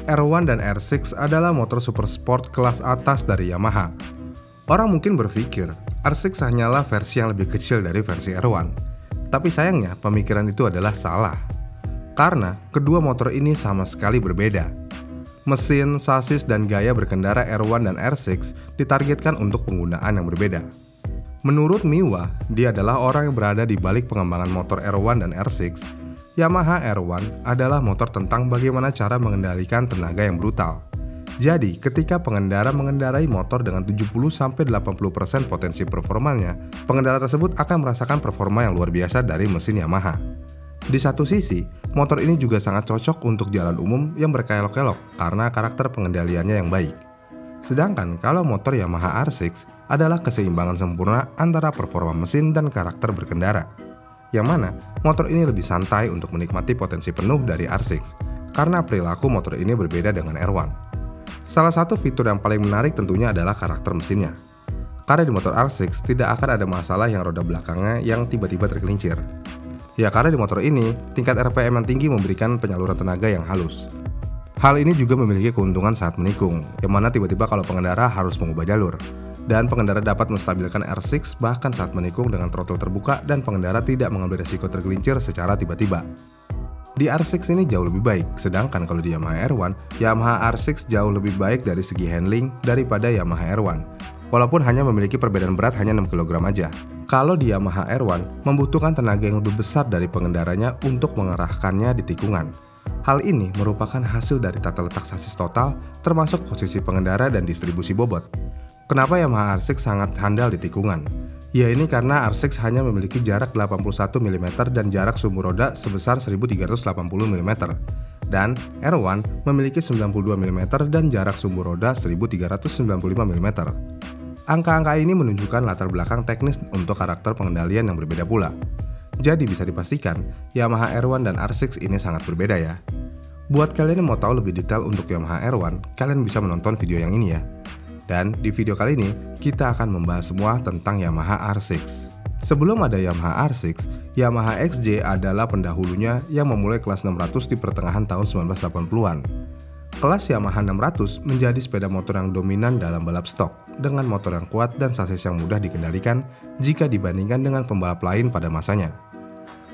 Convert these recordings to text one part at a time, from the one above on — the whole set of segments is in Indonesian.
R1 dan R6 adalah motor super sport kelas atas dari Yamaha. Orang mungkin berpikir R6 hanyalah versi yang lebih kecil dari versi R1. Tapi sayangnya pemikiran itu adalah salah. Karena kedua motor ini sama sekali berbeda. Mesin, sasis, dan gaya berkendara R1 dan R6 ditargetkan untuk penggunaan yang berbeda. Menurut Miwa, dia adalah orang yang berada di balik pengembangan motor R1 dan R6. Yamaha R1 adalah motor tentang bagaimana cara mengendalikan tenaga yang brutal. Jadi, ketika pengendara mengendarai motor dengan 70-80% potensi performanya, pengendara tersebut akan merasakan performa yang luar biasa dari mesin Yamaha. Di satu sisi, motor ini juga sangat cocok untuk jalan umum yang berkelok-kelok karena karakter pengendaliannya yang baik. Sedangkan kalau motor Yamaha R6 adalah keseimbangan sempurna antara performa mesin dan karakter berkendara. Yang mana motor ini lebih santai untuk menikmati potensi penuh dari R6 karena perilaku motor ini berbeda dengan R1. Salah satu fitur yang paling menarik tentunya adalah karakter mesinnya. Karena di motor R6 tidak akan ada masalah yang roda belakangnya yang tiba-tiba tergelincir. Ya karena di motor ini tingkat RPM yang tinggi memberikan penyaluran tenaga yang halus. Hal ini juga memiliki keuntungan saat menikung, yang mana tiba-tiba kalau pengendara harus mengubah jalur. Dan pengendara dapat menstabilkan R6 bahkan saat menikung dengan throttle terbuka dan pengendara tidak mengambil resiko tergelincir secara tiba-tiba. Di R6 ini jauh lebih baik, sedangkan kalau di Yamaha R1, Yamaha R6 jauh lebih baik dari segi handling daripada Yamaha R1. Walaupun hanya memiliki perbedaan berat hanya 6 kg aja. Kalau di Yamaha R1, membutuhkan tenaga yang lebih besar dari pengendaranya untuk mengarahkannya di tikungan. Hal ini merupakan hasil dari tata letak sasis total, termasuk posisi pengendara dan distribusi bobot. Kenapa Yamaha R6 sangat handal di tikungan? Ya ini karena R6 hanya memiliki jarak 81 mm dan jarak sumbu roda sebesar 1380 mm. Dan R1 memiliki 92 mm dan jarak sumbu roda 1395 mm. Angka-angka ini menunjukkan latar belakang teknis untuk karakter pengendalian yang berbeda pula. Jadi bisa dipastikan, Yamaha R1 dan R6 ini sangat berbeda ya. Buat kalian yang mau tahu lebih detail untuk Yamaha R1, kalian bisa menonton video yang ini ya. Dan di video kali ini, kita akan membahas semua tentang Yamaha R6. Sebelum ada Yamaha R6, Yamaha XJ adalah pendahulunya yang memulai kelas 600 di pertengahan tahun 1980-an. Kelas Yamaha 600 menjadi sepeda motor yang dominan dalam balap stok, dengan motor yang kuat dan sasis yang mudah dikendalikan jika dibandingkan dengan pembalap lain pada masanya.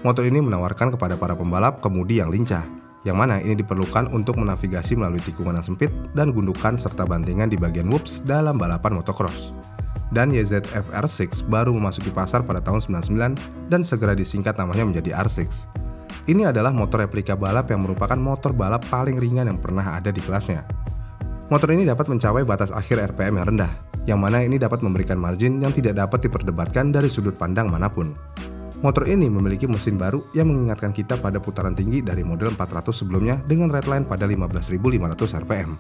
Motor ini menawarkan kepada para pembalap kemudi yang lincah, yang mana ini diperlukan untuk menavigasi melalui tikungan yang sempit dan gundukan serta bantingan di bagian whoops dalam balapan motocross. Dan YZF R6 baru memasuki pasar pada tahun 99 dan segera disingkat namanya menjadi R6. Ini adalah motor replika balap yang merupakan motor balap paling ringan yang pernah ada di kelasnya. Motor ini dapat mencapai batas akhir RPM yang rendah, yang mana ini dapat memberikan margin yang tidak dapat diperdebatkan dari sudut pandang manapun. Motor ini memiliki mesin baru yang mengingatkan kita pada putaran tinggi dari model 400 sebelumnya dengan redline pada 15.500 rpm.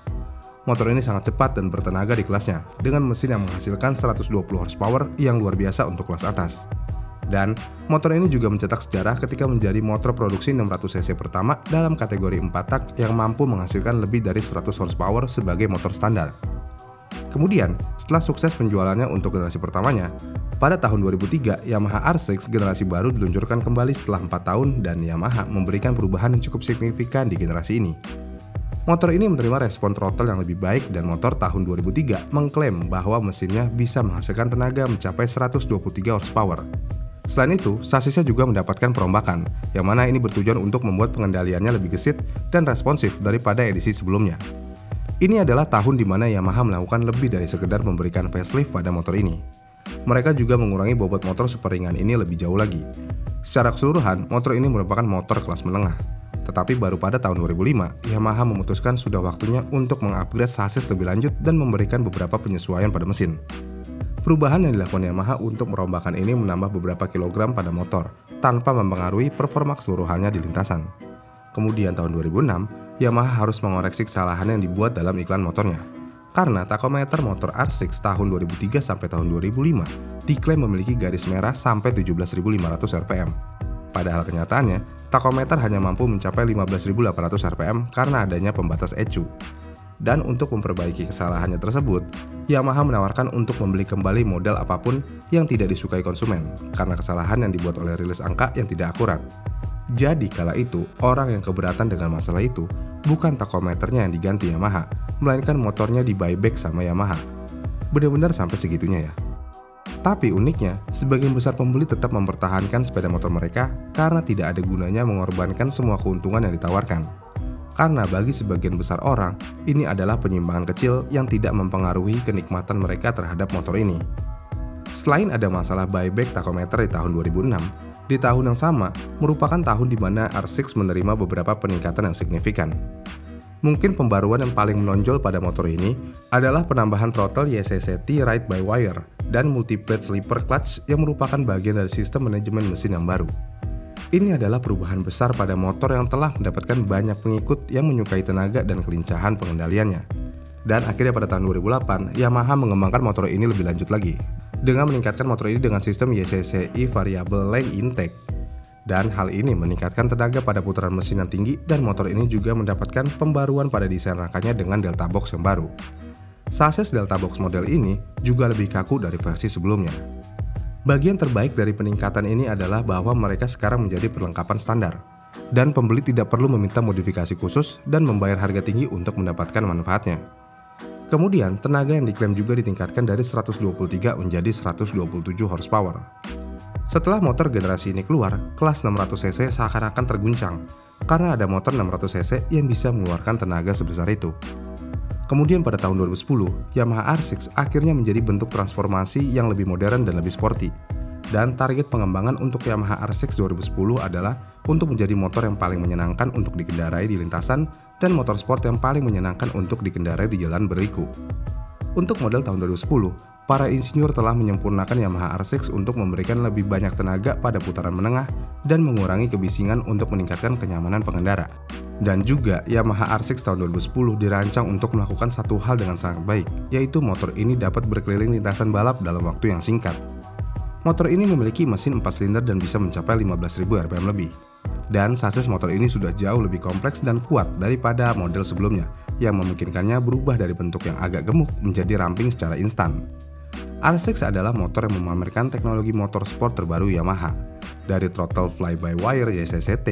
Motor ini sangat cepat dan bertenaga di kelasnya, dengan mesin yang menghasilkan 120 horsepower yang luar biasa untuk kelas atas. Dan motor ini juga mencetak sejarah ketika menjadi motor produksi 600cc pertama dalam kategori 4 tak yang mampu menghasilkan lebih dari 100 horsepower sebagai motor standar. Kemudian, setelah sukses penjualannya untuk generasi pertamanya, pada tahun 2003 Yamaha R6 generasi baru diluncurkan kembali setelah 4 tahun dan Yamaha memberikan perubahan yang cukup signifikan di generasi ini. Motor ini menerima respon throttle yang lebih baik dan motor tahun 2003 mengklaim bahwa mesinnya bisa menghasilkan tenaga mencapai 123 horsepower. Selain itu, sasisnya juga mendapatkan perombakan, yang mana ini bertujuan untuk membuat pengendaliannya lebih gesit dan responsif daripada edisi sebelumnya. Ini adalah tahun di mana Yamaha melakukan lebih dari sekedar memberikan facelift pada motor ini. Mereka juga mengurangi bobot motor super ringan ini lebih jauh lagi. Secara keseluruhan, motor ini merupakan motor kelas menengah. Tetapi baru pada tahun 2005, Yamaha memutuskan sudah waktunya untuk mengupgrade sasis lebih lanjut dan memberikan beberapa penyesuaian pada mesin. Perubahan yang dilakukan Yamaha untuk merombakan ini menambah beberapa kilogram pada motor, tanpa mempengaruhi performa keseluruhannya di lintasan. Kemudian tahun 2006, Yamaha harus mengoreksi kesalahan yang dibuat dalam iklan motornya. Karena takometer motor R6 tahun 2003 sampai tahun 2005 diklaim memiliki garis merah sampai 17.500 rpm. Padahal kenyataannya, takometer hanya mampu mencapai 15.800 rpm karena adanya pembatas ECU. Dan untuk memperbaiki kesalahannya tersebut, Yamaha menawarkan untuk membeli kembali model apapun yang tidak disukai konsumen karena kesalahan yang dibuat oleh rilis angka yang tidak akurat. Jadi kala itu, orang yang keberatan dengan masalah itu bukan tachometernya yang diganti Yamaha, melainkan motornya di buyback sama Yamaha. Benar-benar sampai segitunya ya. Tapi uniknya, sebagian besar pembeli tetap mempertahankan sepeda motor mereka karena tidak ada gunanya mengorbankan semua keuntungan yang ditawarkan. Karena bagi sebagian besar orang, ini adalah penyimpangan kecil yang tidak mempengaruhi kenikmatan mereka terhadap motor ini. Selain ada masalah buyback tachometer di tahun 2006, di tahun yang sama merupakan tahun di mana R6 menerima beberapa peningkatan yang signifikan. Mungkin pembaruan yang paling menonjol pada motor ini adalah penambahan throttle YCCT ride-by-wire dan multi-plate slipper clutch yang merupakan bagian dari sistem manajemen mesin yang baru. Ini adalah perubahan besar pada motor yang telah mendapatkan banyak pengikut yang menyukai tenaga dan kelincahan pengendaliannya. Dan akhirnya pada tahun 2008, Yamaha mengembangkan motor ini lebih lanjut lagi dengan meningkatkan motor ini dengan sistem YCCI Variable Length Intake. Dan hal ini meningkatkan tenaga pada putaran mesin yang tinggi dan motor ini juga mendapatkan pembaruan pada desain rangkanya dengan Delta Box yang baru. Sasis Delta Box model ini juga lebih kaku dari versi sebelumnya. Bagian terbaik dari peningkatan ini adalah bahwa mereka sekarang menjadi perlengkapan standar dan pembeli tidak perlu meminta modifikasi khusus dan membayar harga tinggi untuk mendapatkan manfaatnya. Kemudian, tenaga yang diklaim juga ditingkatkan dari 123 menjadi 127 horsepower. Setelah motor generasi ini keluar, kelas 600cc seakan-akan terguncang karena ada motor 600cc yang bisa mengeluarkan tenaga sebesar itu. Kemudian pada tahun 2010, Yamaha R6 akhirnya menjadi bentuk transformasi yang lebih modern dan lebih sporty. Dan target pengembangan untuk Yamaha R6 2010 adalah untuk menjadi motor yang paling menyenangkan untuk dikendarai di lintasan dan motor sport yang paling menyenangkan untuk dikendarai di jalan berliku. Untuk model tahun 2010, para insinyur telah menyempurnakan Yamaha R6 untuk memberikan lebih banyak tenaga pada putaran menengah dan mengurangi kebisingan untuk meningkatkan kenyamanan pengendara. Dan juga Yamaha R6 tahun 2010 dirancang untuk melakukan satu hal dengan sangat baik, yaitu motor ini dapat berkeliling lintasan balap dalam waktu yang singkat. Motor ini memiliki mesin 4 silinder dan bisa mencapai 15.000 rpm lebih. Dan sasis motor ini sudah jauh lebih kompleks dan kuat daripada model sebelumnya, yang memungkinkannya berubah dari bentuk yang agak gemuk menjadi ramping secara instan. R6 adalah motor yang memamerkan teknologi motor sport terbaru Yamaha, dari throttle fly-by-wire YCCT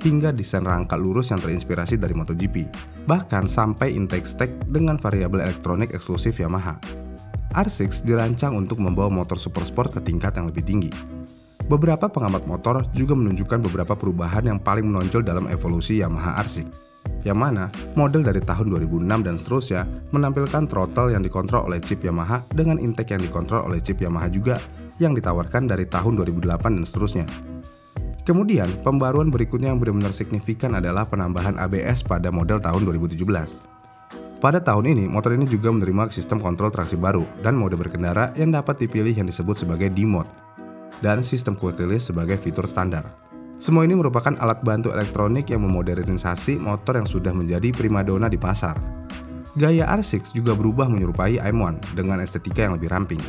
hingga desain rangka lurus yang terinspirasi dari MotoGP, bahkan sampai intake stack dengan variabel elektronik eksklusif Yamaha. R6 dirancang untuk membawa motor supersport ke tingkat yang lebih tinggi. Beberapa pengamat motor juga menunjukkan beberapa perubahan yang paling menonjol dalam evolusi Yamaha R6, yang mana model dari tahun 2006 dan seterusnya menampilkan throttle yang dikontrol oleh chip Yamaha dengan intake yang dikontrol oleh chip Yamaha juga yang ditawarkan dari tahun 2008 dan seterusnya. Kemudian, pembaruan berikutnya yang benar-benar signifikan adalah penambahan ABS pada model tahun 2017. Pada tahun ini, motor ini juga menerima sistem kontrol traksi baru dan mode berkendara yang dapat dipilih yang disebut sebagai D-Mode, dan sistem quick release sebagai fitur standar. Semua ini merupakan alat bantu elektronik yang memodernisasi motor yang sudah menjadi primadona di pasar. Gaya R6 juga berubah menyerupai M1 dengan estetika yang lebih ramping.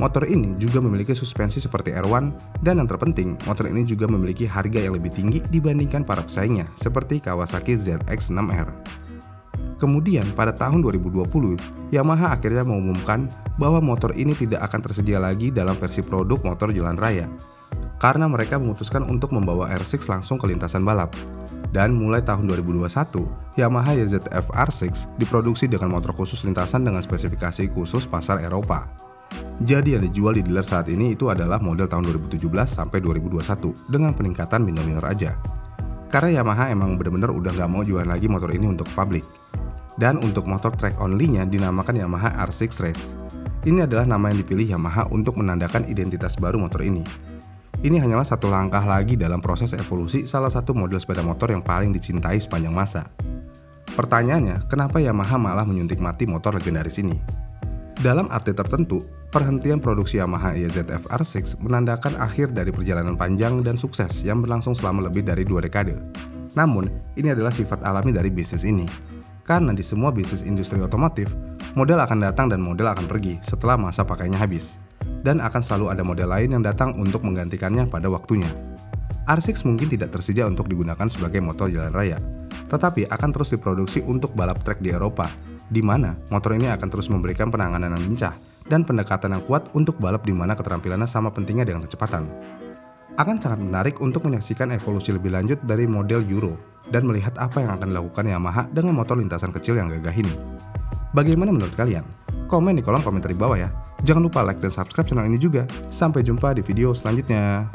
Motor ini juga memiliki suspensi seperti R1 dan yang terpenting, motor ini juga memiliki harga yang lebih tinggi dibandingkan para pesaingnya seperti Kawasaki ZX-6R. Kemudian pada tahun 2020, Yamaha akhirnya mengumumkan bahwa motor ini tidak akan tersedia lagi dalam versi produk motor jalan raya, karena mereka memutuskan untuk membawa R6 langsung ke lintasan balap. Dan mulai tahun 2021, Yamaha YZF R6 diproduksi dengan motor khusus lintasan dengan spesifikasi khusus pasar Eropa. Jadi yang dijual di dealer saat ini itu adalah model tahun 2017 sampai 2021 dengan peningkatan minor aja. Karena Yamaha emang bener-bener udah gak mau jualan lagi motor ini untuk publik. Dan untuk motor track only-nya dinamakan Yamaha R6 Race. Ini adalah nama yang dipilih Yamaha untuk menandakan identitas baru motor ini. Ini hanyalah satu langkah lagi dalam proses evolusi salah satu model sepeda motor yang paling dicintai sepanjang masa. Pertanyaannya, kenapa Yamaha malah menyuntik mati motor legendaris ini? Dalam arti tertentu, perhentian produksi Yamaha YZF R6 menandakan akhir dari perjalanan panjang dan sukses yang berlangsung selama lebih dari 2 dekade. Namun, ini adalah sifat alami dari bisnis ini. Karena di semua bisnis industri otomotif, model akan datang dan model akan pergi setelah masa pakainya habis. Dan akan selalu ada model lain yang datang untuk menggantikannya pada waktunya. R6 mungkin tidak tersedia untuk digunakan sebagai motor jalan raya, tetapi akan terus diproduksi untuk balap trek di Eropa, di mana motor ini akan terus memberikan penanganan yang lincah dan pendekatan yang kuat untuk balap di mana keterampilannya sama pentingnya dengan kecepatan. Akan sangat menarik untuk menyaksikan evolusi lebih lanjut dari model Euro dan melihat apa yang akan dilakukan Yamaha dengan motor lintasan kecil yang gagah ini. Bagaimana menurut kalian? Komen di kolom komentar di bawah ya. Jangan lupa like dan subscribe channel ini juga. Sampai jumpa di video selanjutnya.